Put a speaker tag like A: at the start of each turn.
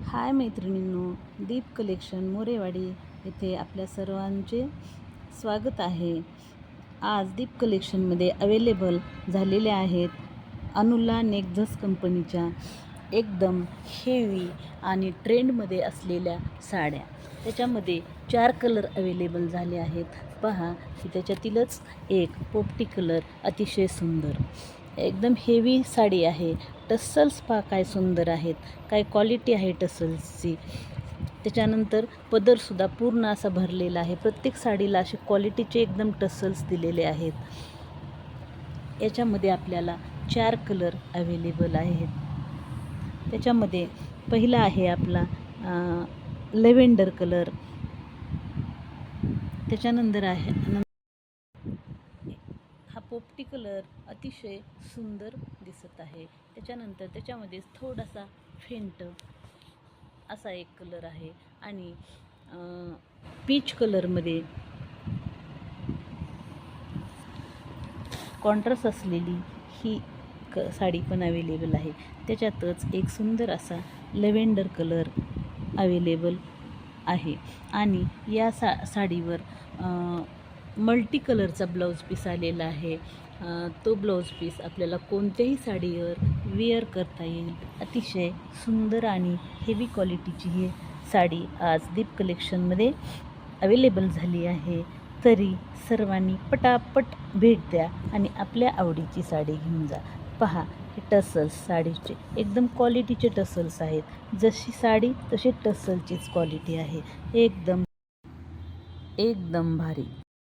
A: हाय मैत्रिणींनो, दीप कलेक्शन मोरेवाडी येथे आपल्या सर्वांचे स्वागत आहे. आज दीप कलेक्शनमध्ये अवेलेबल झालेले आहेत अनुला नेक्झस कंपनीच्या एकदम हेवी आणि ट्रेंडमध्ये असलेल्या साड्या. त्याच्यामध्ये 4 कलर अवेलेबल झाले आहेत. पहा की त्याच्यातीलच एक पोपटी कलर अतिशय सुंदर एकदम हेवी साडी आहे. टसल्स पहा काय सुंदर आहेत, काय क्वालिटी आहे टसल्सची. त्याच्यानंतर पदरसुद्धा पूर्ण असा भरलेला आहे. प्रत्येक साडीला असे क्वालिटीचे एकदम टसल्स दिलेले आहेत. याच्यामध्ये आपल्याला 4 कलर अवेलेबल आहेत. त्याच्यामध्ये पहिला आहे आपला लेव्हेंडर कलर. त्याच्यानंतर आहे हा पोपटी कलर अतिशय सुंदर दिसत आहे. त्याच्यानंतर त्याच्यामध्ये थोडासा फेंट असा एक कलर आहे आणि पीच कलरमध्ये कॉन्ट्रास्ट असलेली ही साडी पण अवेलेबल आहे. त्याच्यातच एक सुंदर असा लेव्हेंडर कलर अवेलेबल आहे आणि या साडीवर मल्टी कलरचा ब्लाऊज पीस आलेला आहे. तो ब्लाऊज पीस आपल्याला कोणत्याही साडीवर वेअर करता येईल. अतिशय सुंदर आणि हेवी क्वालिटीची ही साडी आज दीप कलेक्शनमध्ये अवेलेबल झाली आहे. तरी सर्वांनी पटापट भेट द्या आणि आपल्या आवडीची साडी घेऊन जा. पहा हे टसल्स साडीचे एकदम क्वालिटीचे टसल्स आहेत. जशी साडी तशी टसलचीच क्वालिटी आहे. एकदम भारी.